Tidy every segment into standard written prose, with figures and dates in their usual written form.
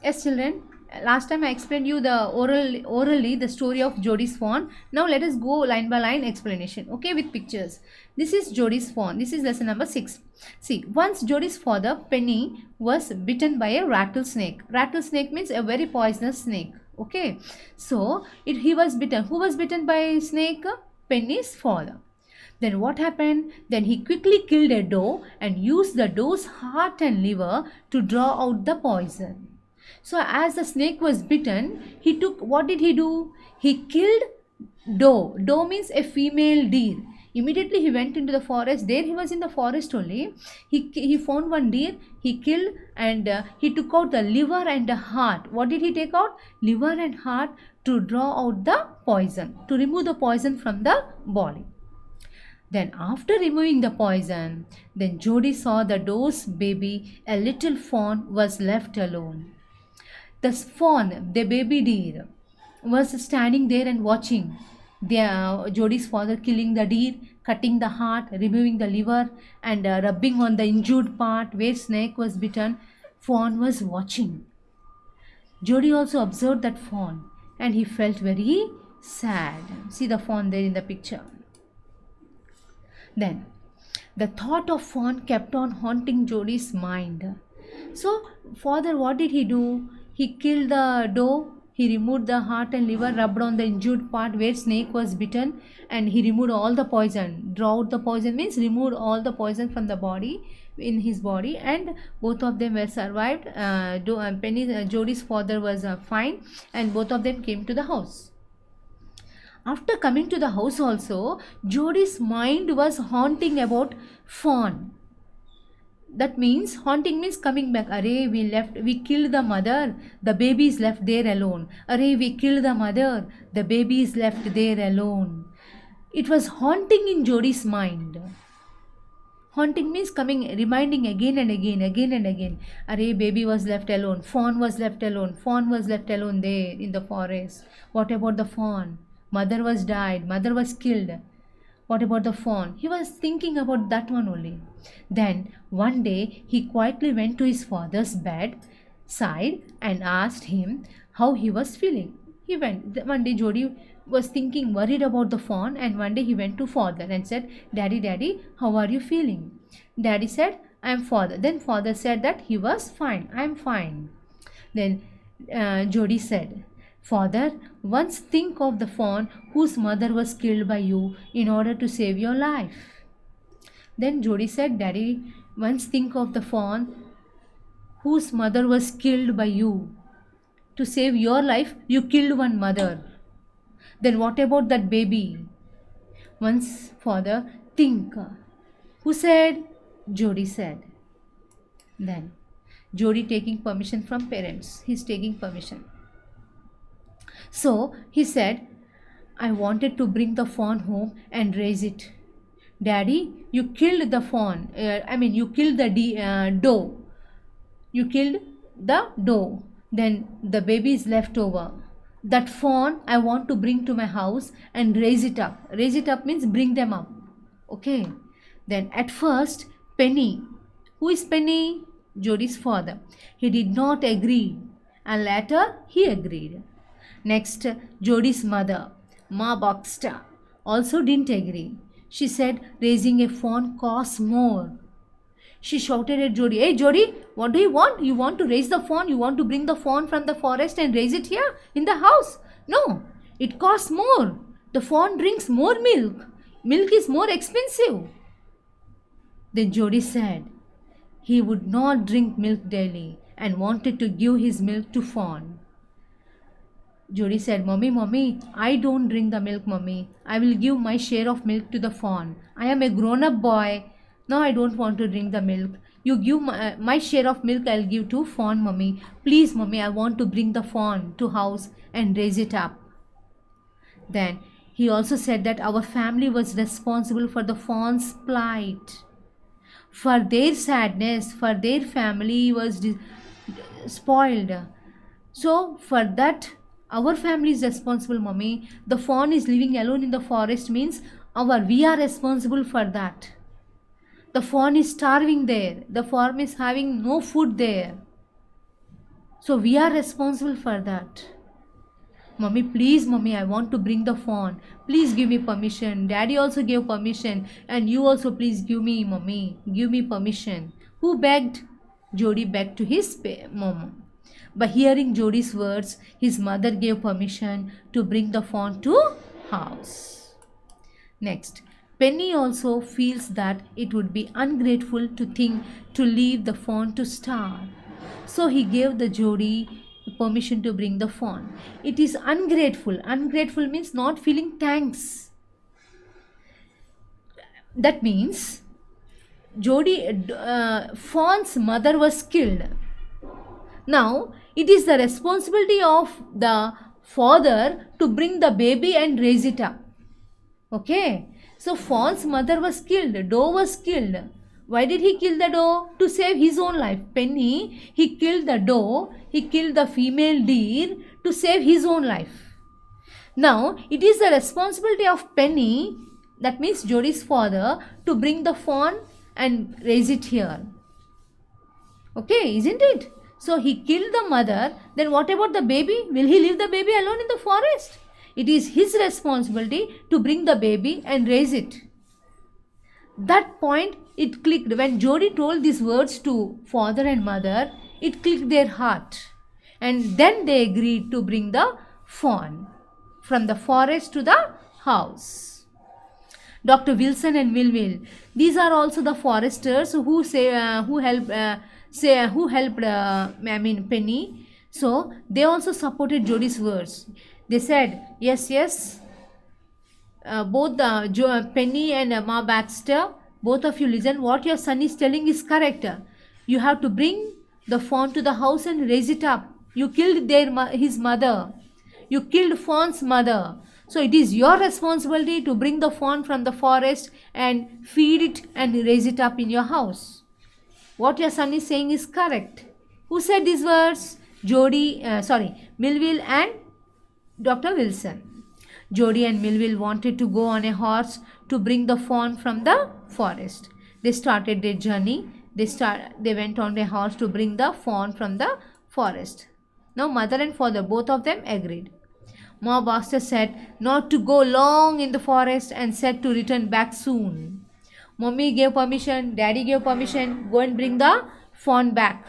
Yes, children. Last time I explained you the orally the story of Jody's fawn. Now let us go line by line explanation. Okay, with pictures. This is Jody's fawn. This is lesson number 6. See, once Jody's father Penny was bitten by a rattlesnake. Rattlesnake means a very poisonous snake. Okay, so he was bitten. Who was bitten by snake? Penny's father. Then what happened? Then he quickly killed a doe and used the doe's heart and liver to draw out the poison. So as the snake was bitten, he took, what did he do? He killed doe. Doe means a female deer. Immediately he went into the forest. There he was in the forest only. He found one deer. He killed and he took out the liver and the heart. What did he take out? Liver and heart to draw out the poison, to remove the poison from the body. Then after removing the poison, then Jody saw the doe's baby, a little fawn, was left alone. The fawn, the baby deer, was standing there and watching Jody's father killing the deer, cutting the heart, removing the liver, and rubbing on the injured part where snake was bitten. Fawn was watching. Jody also observed that fawn, and he felt very sad. See the fawn there in the picture. Then the thought of fawn kept on haunting Jody's mind. So, father, what did he do? He killed the doe, he removed the heart and liver, rubbed on the injured part where snake was bitten, and he removed all the poison. Draw out the poison means removed all the poison from the body, in his body, and both of them were survived. Jody's father was fine, and both of them came to the house. After coming to the house also, Jody's mind was haunting about fawn. That means haunting means coming back. Array, we killed the mother, the baby is left there alone. Array, we killed the mother, the baby is left there alone. It was haunting in Jody's mind. Haunting means coming, reminding again and again, again and again. Array, baby was left alone, fawn was left alone, fawn was left alone there in the forest. What about the fawn? Mother was died, mother was killed. What about the fawn? He was thinking about that one only. Then one day he quietly went to his father's bed side and asked him how he was feeling. He went. One day Jody was thinking, worried about the fawn, and one day he went to father and said, Daddy, Daddy, how are you feeling? Daddy said, I am father. Then father said that he was fine. I am fine. Then Jody said, Father, once think of the fawn whose mother was killed by you in order to save your life. Then Jody said, Daddy, once think of the fawn whose mother was killed by you. To save your life, you killed one mother. Then what about that baby? Once, father, think. Who said? Jody said. Then Jody taking permission from parents. He's taking permission. So he said, I wanted to bring the fawn home and raise it. Daddy, you killed the fawn. You killed the doe. You killed the doe. Then the baby is left over. That fawn I want to bring to my house and raise it up. Raise it up means bring them up. Okay. Then at first, Penny. Who is Penny? Jody's father. He did not agree. And later he agreed. Next, Jody's mother, Ma Baxter, also didn't agree. She said raising a fawn costs more. She shouted at Jody, Hey Jody, what do you want? You want to raise the fawn? You want to bring the fawn from the forest and raise it here in the house? No, it costs more. The fawn drinks more milk. Milk is more expensive. Then Jody said he would not drink milk daily and wanted to give his milk to fawn. Jody said, Mommy, I don't drink the milk, Mommy. I will give my share of milk to the fawn. I am a grown-up boy. No, I don't want to drink the milk. You give my share of milk, I'll give to fawn, Mommy. Please, Mommy, I want to bring the fawn to house and raise it up. Then he also said that our family was responsible for the fawn's plight. For their sadness, for their family was spoiled. So for that, our family is responsible, Mommy. The fawn is living alone in the forest means we are responsible for that. The fawn is starving there. The fawn is having no food there. So we are responsible for that. Mummy, please, mummy, I want to bring the fawn. Please give me permission. Daddy also gave permission. And you also please give me, mummy. Give me permission. Who begged? Jodi begged to his mom. By hearing Jodi's words, his mother gave permission to bring the fawn to house. Next, Penny also feels that it would be ungrateful to think to leave the fawn to starve. So he gave the Jodi permission to bring the fawn. It is ungrateful. Ungrateful means not feeling thanks. That means fawn's mother was killed. Now it is the responsibility of the father to bring the baby and raise it up. Okay. So fawn's mother was killed. Doe was killed. Why did he kill the doe? To save his own life. Penny, he killed the doe, he killed the female deer to save his own life. Now, it is the responsibility of Penny, that means Jodi's father, to bring the fawn and raise it here. Okay, isn't it? So, he killed the mother. Then what about the baby? Will he leave the baby alone in the forest? It is his responsibility to bring the baby and raise it. That point, it clicked. When Jodi told these words to father and mother, it clicked their heart. And then they agreed to bring the fawn from the forest to the house. Dr. Wilson and Melville, these are also the foresters who helped Penny. So they also supported Jodi's words. They said, yes, both Penny and Ma Baxter, both of you listen, what your son is telling is correct. You have to bring the fawn to the house and raise it up. You killed his mother. You killed fawn's mother. So it is your responsibility to bring the fawn from the forest and feed it and raise it up in your house. What your son is saying is correct. Who said these words? Melville and Dr. Wilson. Jodi and Melville wanted to go on a horse to bring the fawn from the forest. They started their journey. They went on a horse to bring the fawn from the forest. Now mother and father, both of them agreed. Ma Baxter said not to go long in the forest and said to return back soon. Mommy gave permission, daddy gave permission, go and bring the fawn back.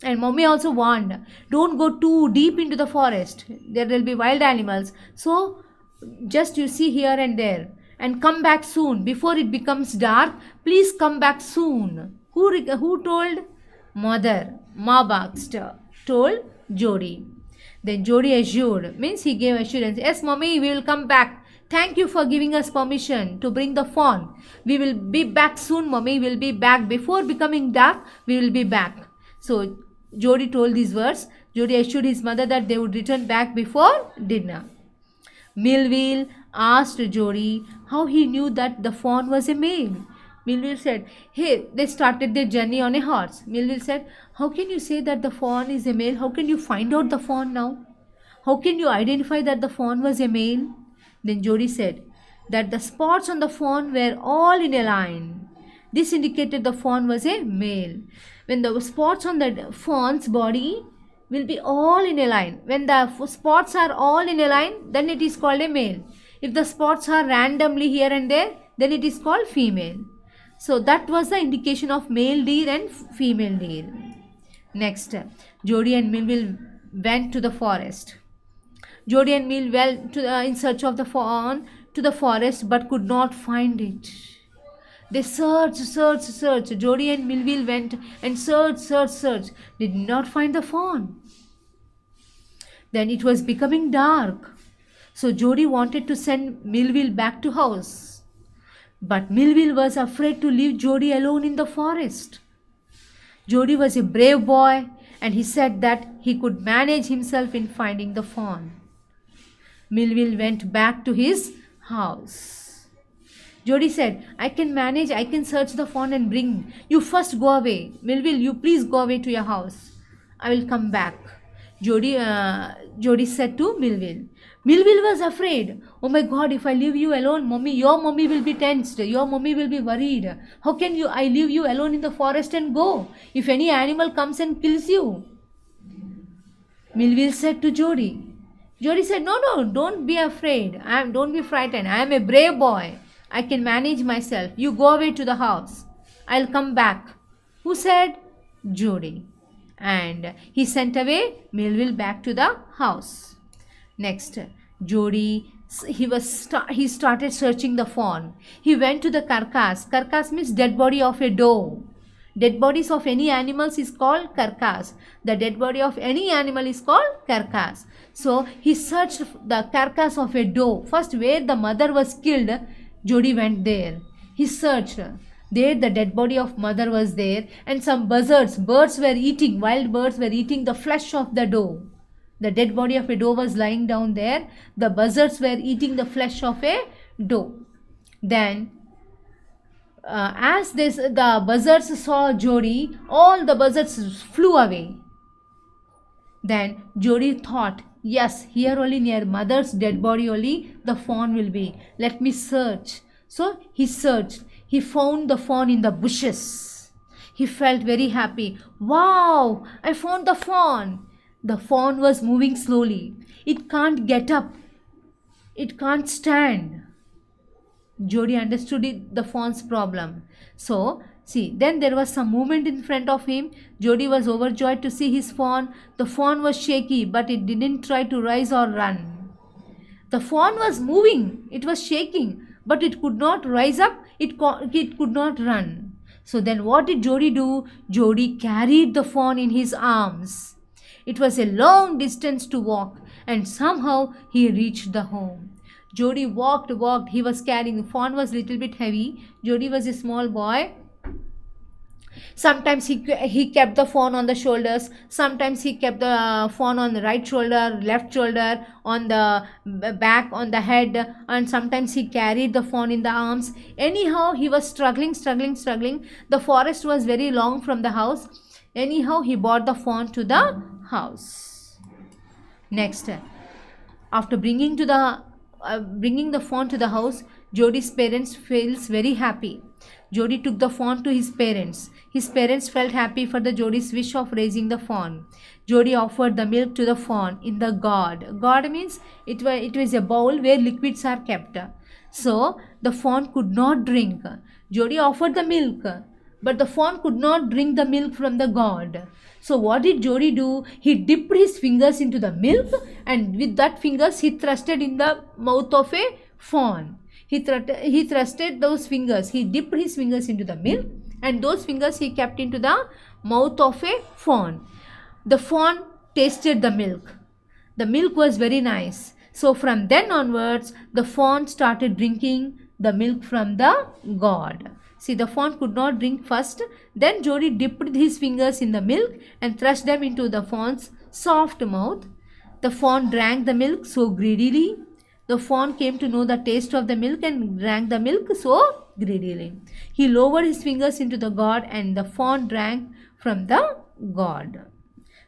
And mommy also warned, don't go too deep into the forest. There will be wild animals. So just you see here and there. And come back soon. Before it becomes dark, please come back soon. Who told? Mother, Ma Baxter, told Jodi. Then Jodi assured, means he gave assurance. Yes, mommy, we will come back. Thank you for giving us permission to bring the fawn. We will be back soon, mommy. We will be back. Before becoming dark, we will be back. So Jodi told these words. Jodi assured his mother that they would return back before dinner. Melville asked Jodi how he knew that the fawn was a male. Melville said, hey, they started their journey on a horse. Melville said, how can you say that the fawn is a male? How can you find out the fawn now? How can you identify that the fawn was a male? Then Jodi said that the spots on the fawn were all in a line. This indicated the fawn was a male. When the spots on the fawn's body will be all in a line. When the spots are all in a line, then it is called a male. If the spots are randomly here and there, then it is called female. So that was the indication of male deer and female deer. Next, Jodi and Melville went to the forest. Jodi and Melville went in search of the fawn to the forest but could not find it. They searched. Jodi and Melville went and searched. They did not find the fawn. Then it was becoming dark. So Jodi wanted to send Melville back to house. But Melville was afraid to leave Jodi alone in the forest. Jodi was a brave boy and he said that he could manage himself in finding the fawn. Melville went back to his house. Jodi said, I can manage, I can search the fawn and bring. You first go away. Melville, you please go away to your house. I will come back. Jodi said to Melville. Melville was afraid. Oh my God, if I leave you alone, your mommy will be tensed. Your mommy will be worried. How can I leave you alone in the forest and go? If any animal comes and kills you. Melville said to Jody. Jody said, "No, no, don't be afraid. Don't be frightened. I am a brave boy. I can manage myself. You go away to the house. I'll come back." Who said? Jody. And he sent away Melville back to the house. Next, Jody, he started searching the fawn. He went to the carcass. Carcass means dead body of a doe. Dead bodies of any animals is called carcass. The dead body of any animal is called carcass. So he searched the carcass of a doe. First, where the mother was killed, Jody went there. He searched. There the dead body of mother was there, and some birds were eating, wild birds were eating the flesh of the doe. The dead body of a doe was lying down there. The buzzards were eating the flesh of a doe. Then as the buzzards saw Jody, all the buzzards flew away. Then Jody thought, yes, here only near mother's dead body only the fawn will be. Let me search. So he searched. He found the fawn in the bushes. He felt very happy. Wow, I found the fawn. The fawn was moving slowly. It can't get up. It can't stand. Jody understood the fawn's problem. So, see, then there was some movement in front of him. Jody was overjoyed to see his fawn. The fawn was shaky, but it didn't try to rise or run. The fawn was moving. It was shaking, but it could not rise up. It could not run. So then what did Jody do? Jody carried the fawn in his arms. It was a long distance to walk, and somehow he reached the home. Jody walked. He was carrying. The fawn was a little bit heavy. Jody was a small boy. Sometimes he kept the fawn on the shoulders. Sometimes he kept the fawn on the right shoulder, left shoulder, on the back, on the head, and sometimes he carried the fawn in the arms. Anyhow, he was struggling. The forest was very long from the house. Anyhow, he brought the fawn to the house. Next, after bringing the fawn to the house, Jody's parents feels very happy. Jody took the fawn to his parents. His parents felt happy for the Jody's wish of raising the fawn. Jody offered the milk to the fawn in the gourd. Gourd means it was a bowl where liquids are kept. So the fawn could not drink. Jody offered the milk, but the fawn could not drink the milk from the gourd. So what did Jody do? He dipped his fingers into the milk, and with that fingers he thrusted in the mouth of a fawn. He thrusted those fingers. He dipped his fingers into the milk, and those fingers he kept into the mouth of a fawn. The fawn tasted the milk. The milk was very nice. So from then onwards, the fawn started drinking the milk from the gourd. See, the fawn could not drink first. Then Jody dipped his fingers in the milk and thrust them into the fawn's soft mouth. The fawn drank the milk so greedily. The fawn came to know the taste of the milk and drank the milk so greedily. He lowered his fingers into the gourd, and the fawn drank from the gourd.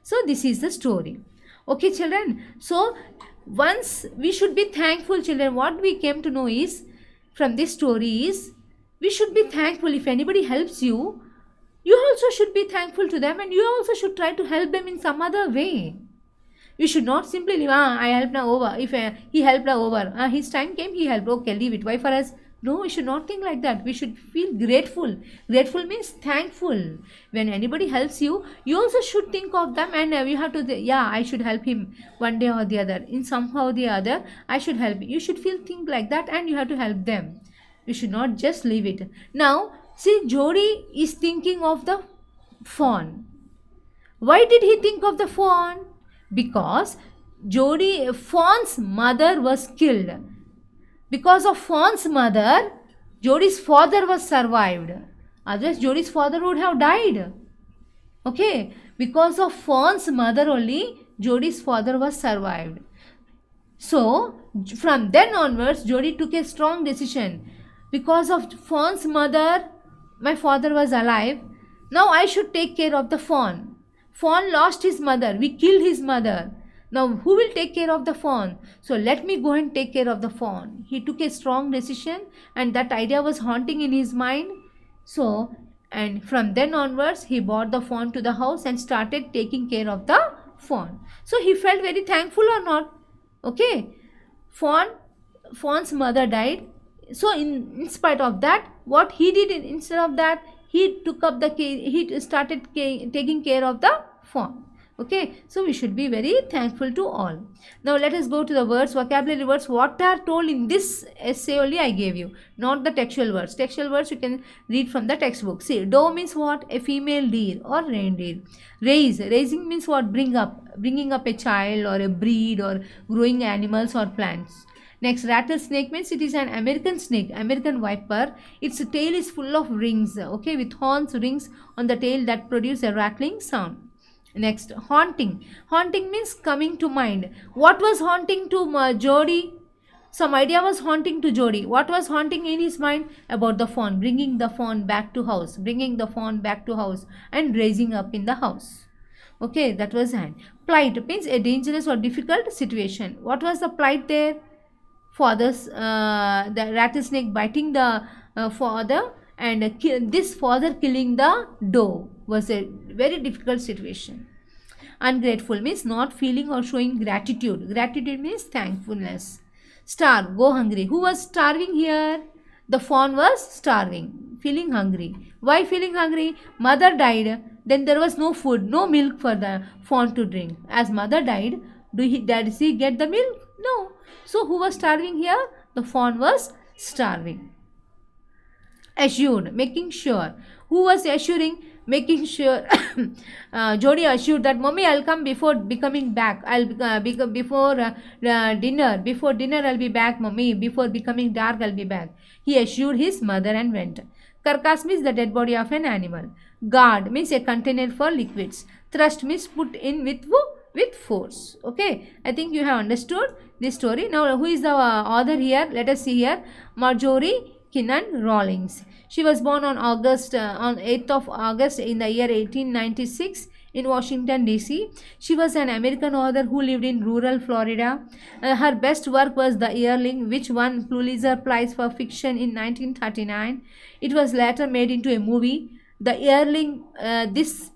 So this is the story. Okay, children. So once we should be thankful, children. What we came to know is from this story is we should be thankful. If anybody helps you, you also should be thankful to them, and you also should try to help them in some other way. You should not simply leave, I helped now over. If he helped now over, his time came, he helped, okay, leave it. Why for us? No, we should not think like that. We should feel grateful. Grateful means thankful. When anybody helps you, you also should think of them, and you have to, I should help him one day or the other. In somehow or the other, I should help. You should think like that, and you have to help them. You should not just leave it. Now, see, Jody is thinking of the fawn. Why did he think of the fawn? Because fawn's mother was killed. Because of fawn's mother, Jody's father was survived. Otherwise, Jody's father would have died. Okay, because of fawn's mother only, Jody's father was survived. So, from then onwards, Jody took a strong decision. Because of fawn's mother, my father was alive. Now I should take care of the fawn. Fawn lost his mother. We killed his mother. Now who will take care of the fawn? So let me go and take care of the fawn. He took a strong decision, and that idea was haunting in his mind. So, and from then onwards, he brought the fawn to the house and started taking care of the fawn. So he felt very thankful or not? Okay. Fawn, Fawn's mother died. So in spite of that, what he did instead of that, he took up the care, he started taking care of the fawn. Okay, so we should be very thankful to all. Now let us go to the words, vocabulary words, what are told in this essay only I gave you, not the textual words. Textual words you can read from the textbook. See, doe means what? A female deer or reindeer. Raising means what? Bringing up a child or a breed or growing animals or plants. Next, rattlesnake means it is an American snake, American viper. Its tail is full of rings, okay, with horns, rings on the tail that produce a rattling sound. Next, haunting. Haunting means coming to mind. What was haunting to Jody? Some idea was haunting to Jody. What was haunting in his mind? About the fawn, bringing the fawn back to house, and raising up in the house. Okay, that was hand. Plight means a dangerous or difficult situation. What was the plight there? The rattlesnake biting the father, and this father killing the doe was a very difficult situation. Ungrateful means not feeling or showing gratitude. Gratitude means thankfulness. Starve, go hungry. Who was starving here? The fawn was starving, feeling hungry. Why feeling hungry? Mother died. Then there was no food, no milk for the fawn to drink. As mother died, did he get the milk? No. So who was starving here? The fawn was starving. Assured, making sure. Who was assuring? Making sure. Jody assured that mommy, I'll come before becoming back. Before dinner. Before dinner I'll be back, mommy. Before becoming dark I'll be back. He assured his mother and went. Carcass means the dead body of an animal. Guard means a container for liquids. Thrust means put in with force. Okay, I think you have understood this story. Now who is the author here? Let us see here. Marjorie Kinnan Rawlings. She was born on 8th of August in the year 1896 in Washington DC. She was an American author who lived in rural Florida. Her best work was The Yearling, which won Pulitzer Prize for fiction in 1939. It was later made into a movie. The Yearling, this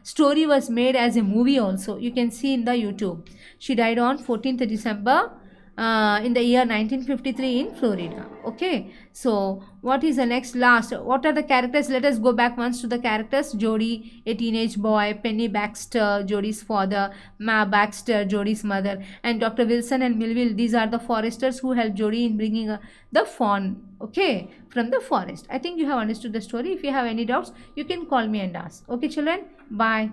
story was made as a movie also. You can see in the YouTube. She died on 14th December in the year 1953 in Florida. Okay, so what is the next last? What are the characters? Let us go back once to the characters. Jody, a teenage boy. Penny Baxter, Jody's father. Ma Baxter, Jody's mother. And Dr. Wilson and Melville, these are the foresters who helped Jody in bringing the fawn, okay, from the forest. I think you have understood the story. If you have any doubts, you can call me and ask. Okay children, bye.